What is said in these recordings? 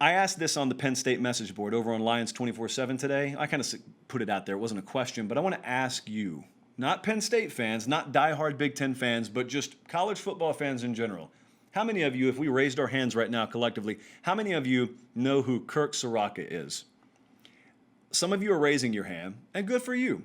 I asked this on the Penn State message board over on Lions 24/7 today. I kind of put it out there. It wasn't a question, but I want to ask you, not Penn State fans, not diehard Big Ten fans, but just college football fans in general. How many of you, if we raised our hands right now collectively, how many of you know who Kirk Ciarrocca is? Some of you are raising your hand, and good for you.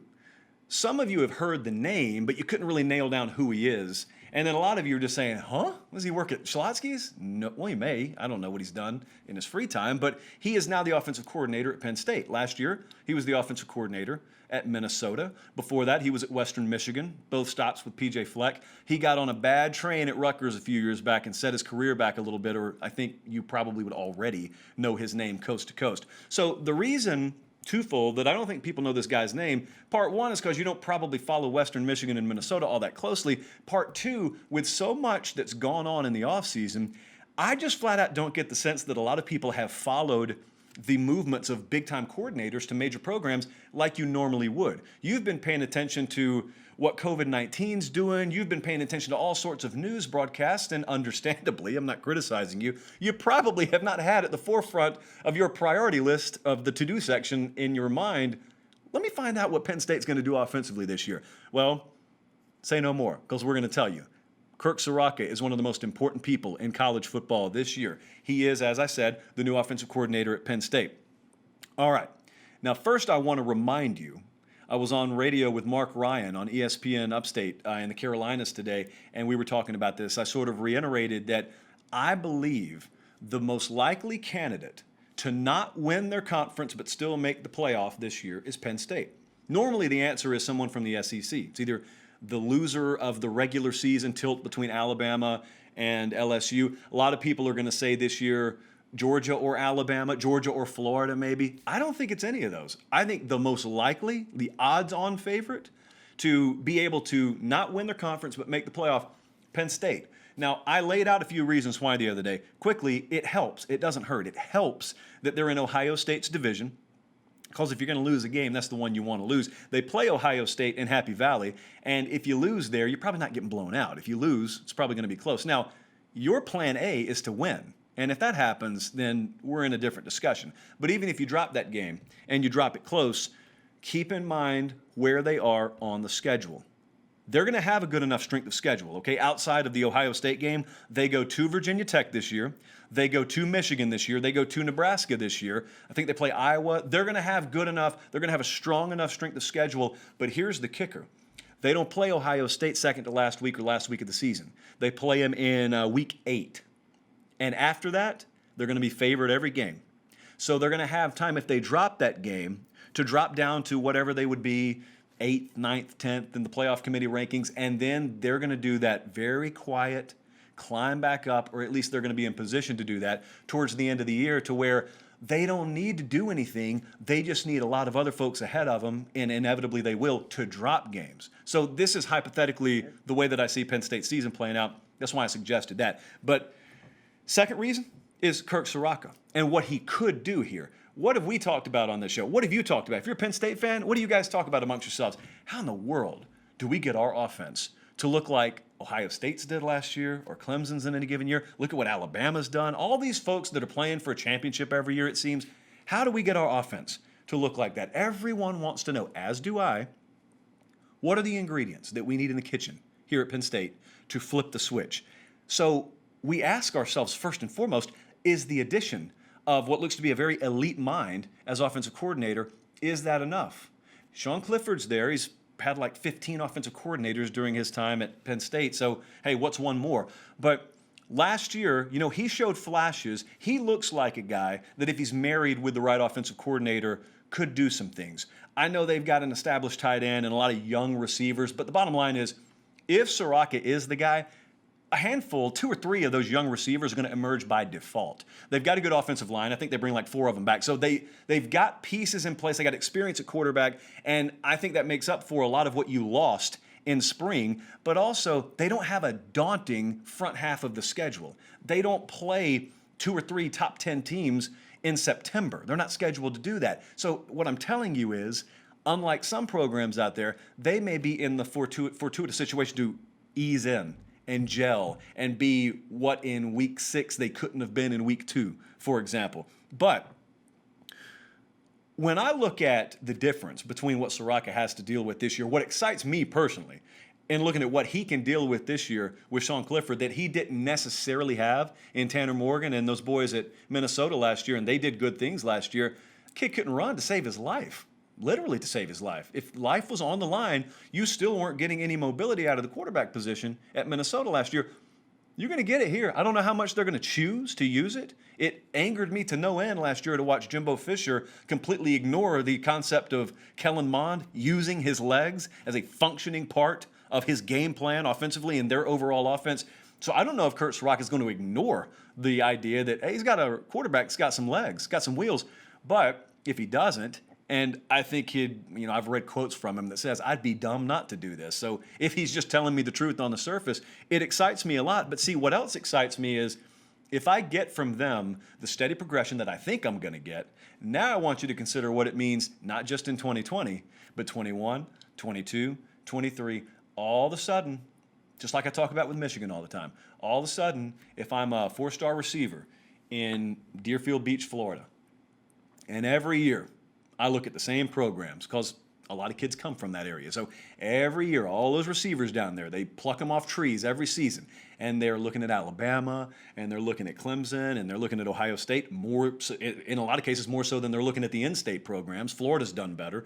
Some of you have heard the name, but you couldn't really nail down who he is. And then a lot of you are just saying, huh? Does he work at Schlotzsky's? No, well, he may. I don't know what he's done in his free time, but he is now the offensive coordinator at Penn State. Last year, he was the offensive coordinator at Minnesota. Before that, he was at Western Michigan, both stops with P.J. Fleck. He got on a bad train at Rutgers a few years back and set his career back a little bit, or I think you probably would already know his name coast to coast. So the reason twofold that I don't think people know this guy's name. Part one is because you don't probably follow Western Michigan and Minnesota all that closely. Part two, with so much that's gone on in the offseason, I just flat out don't get the sense that a lot of people have followed the movements of big-time coordinators to major programs like you normally would. You've been paying attention to what COVID-19's doing. You've been paying attention to all sorts of news broadcasts, and understandably, I'm not criticizing you, you probably have not had at the forefront of your priority list of the to-do section in your mind, let me find out what Penn State's going to do offensively this year. Well, say no more, because we're going to tell you. Kirk Ciarrocca is one of the most important people in college football this year. He is, as I said, the new offensive coordinator at Penn State. All right. Now, first, I want to remind you, I was on radio with Mark Ryan on ESPN Upstate in the Carolinas today, and we were talking about this. I sort of reiterated that I believe the most likely candidate to not win their conference but still make the playoff this year is Penn State. Normally, the answer is someone from the SEC. It's either the loser of the regular season tilt between Alabama and LSU. A lot of people are going to say this year Georgia or Alabama, Georgia or Florida maybe. I don't think it's any of those. I think the most likely, the odds-on favorite to be able to not win their conference but make the playoff, Penn State. Now, I laid out a few reasons why the other day. Quickly, it helps. It doesn't hurt. It helps that they're in Ohio State's division, because if you're going to lose a game, that's the one you want to lose. They play Ohio State in Happy Valley, and if you lose there, you're probably not getting blown out. If you lose, it's probably going to be close. Now, your plan A is to win. And if that happens, then we're in a different discussion. But even if you drop that game and you drop it close, keep in mind where they are on the schedule. They're going to have a good enough strength of schedule, okay? Outside of the Ohio State game, they go to Virginia Tech this year. They go to Michigan this year. They go to Nebraska this year. I think they play Iowa. They're going to have good enough. They're going to have a strong enough strength of schedule. But here's the kicker. They don't play Ohio State second to last week or last week of the season. They play them in week 8. And after that, they're going to be favored every game. So they're going to have time, if they drop that game, to drop down to whatever they would be, 8th, 9th, 10th in the playoff committee rankings. And then they're going to do that very quiet, climb back up, or at least they're going to be in position to do that towards the end of the year, to where they don't need to do anything. They just need a lot of other folks ahead of them, and inevitably they will, to drop games. So this is hypothetically the way that I see Penn State's season playing out. That's why I suggested that. But second reason is Kirk Ciarrocca and what he could do here. What have we talked about on this show? What have you talked about? If you're a Penn State fan, what do you guys talk about amongst yourselves? How in the world do we get our offense to look like Ohio State's did last year or Clemson's in any given year? Look at what Alabama's done. All these folks that are playing for a championship every year, it seems. How do we get our offense to look like that? Everyone wants to know, as do I, what are the ingredients that we need in the kitchen here at Penn State to flip the switch? So we ask ourselves, first and foremost, is the addition of what looks to be a very elite mind as offensive coordinator, is that enough? Sean Clifford's there. He's had like 15 offensive coordinators during his time at Penn State. So, hey, what's one more? But last year, he showed flashes. He looks like a guy that if he's married with the right offensive coordinator could do some things. I know they've got an established tight end and a lot of young receivers, but the bottom line is, if Ciarrocca is the guy, a handful, 2 or 3 of those young receivers are going to emerge by default. They've got a good offensive line. I think they bring like 4 of them back. So they've got pieces in place. They got experience at quarterback, and I think that makes up for a lot of what you lost in spring. But also, they don't have a daunting front half of the schedule. They don't play 2 or 3 top 10 teams in September. They're not scheduled to do that. So what I'm telling you is, unlike some programs out there, they may be in the fortuitous situation to ease in and gel and be what in week 6 they couldn't have been in week 2, for example. But when I look at the difference between what Ciarrocca has to deal with this year, what excites me personally, and looking at what he can deal with this year with Sean Clifford that he didn't necessarily have in Tanner Morgan and those boys at Minnesota last year, and they did good things last year. Kid couldn't run to save his life, literally to save his life. If life was on the line, you still weren't getting any mobility out of the quarterback position at Minnesota last year. You're going to get it here. I don't know how much they're going to choose to use it. It angered me to no end last year to watch Jimbo Fisher completely ignore the concept of Kellen Mond using his legs as a functioning part of his game plan offensively and their overall offense. So I don't know if Kirk Ciarrocca is going to ignore the idea that, hey, he's got a quarterback that's got some legs, got some wheels. But if he doesn't, and I think I've read quotes from him that says, I'd be dumb not to do this. So if he's just telling me the truth on the surface, it excites me a lot. But see, what else excites me is if I get from them the steady progression that I think I'm going to get, now I want you to consider what it means, not just in 2020, but 21, 22, 23, all of a sudden, just like I talk about with Michigan all the time, all of a sudden, if I'm a 4-star receiver in Deerfield Beach, Florida, and every year I look at the same programs because a lot of kids come from that area. So every year, all those receivers down there, they pluck them off trees every season. And they're looking at Alabama, and they're looking at Clemson, and they're looking at Ohio State, more in a lot of cases more so than they're looking at the in-state programs. Florida's done better.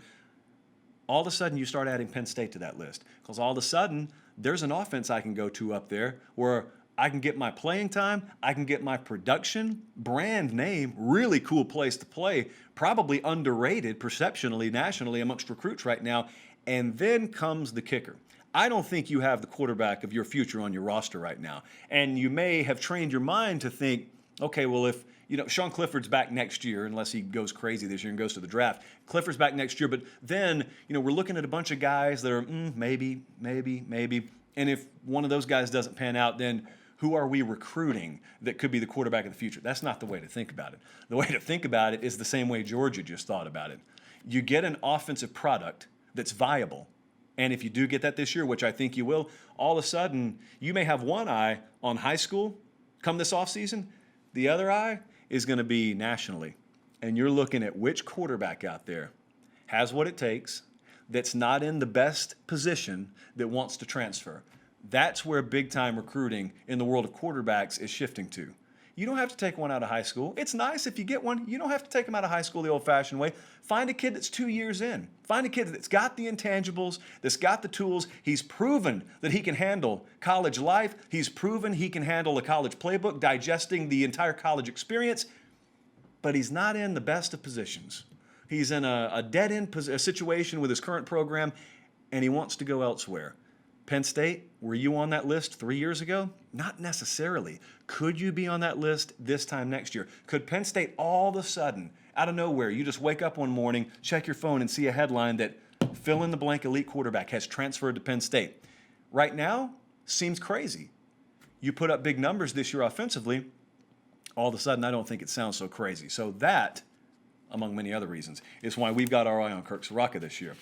All of a sudden, you start adding Penn State to that list because all of a sudden, there's an offense I can go to up there where I can get my playing time, I can get my production, brand name, really cool place to play, probably underrated perceptionally, nationally amongst recruits right now. And then comes the kicker. I don't think you have the quarterback of your future on your roster right now. And you may have trained your mind to think, okay, well, if Sean Clifford's back next year, unless he goes crazy this year and goes to the draft. Clifford's back next year, but then, we're looking at a bunch of guys that are maybe. And if one of those guys doesn't pan out, then who are we recruiting that could be the quarterback of the future? That's not the way to think about it. The way to think about it is the same way Georgia just thought about it. You get an offensive product that's viable, and if you do get that this year, which I think you will, all of a sudden you may have one eye on high school come this offseason. The other eye is going to be nationally. And you're looking at which quarterback out there has what it takes, that's not in the best position, that wants to transfer. That's where big-time recruiting in the world of quarterbacks is shifting to. You don't have to take one out of high school. It's nice if you get one. You don't have to take them out of high school the old-fashioned way. Find a kid that's 2 years in. Find a kid that's got the intangibles, that's got the tools. He's proven that he can handle college life. He's proven he can handle a college playbook, digesting the entire college experience. But he's not in the best of positions. He's in a dead-end situation with his current program, and he wants to go elsewhere. Penn State, were you on that list 3 years ago? Not necessarily. Could you be on that list this time next year? Could Penn State all of a sudden, out of nowhere, you just wake up one morning, check your phone, and see a headline that fill-in-the-blank elite quarterback has transferred to Penn State? Right now, seems crazy. You put up big numbers this year offensively, all of a sudden I don't think it sounds so crazy. So that, among many other reasons, is why we've got our eye on Kirk Ciarrocca this year.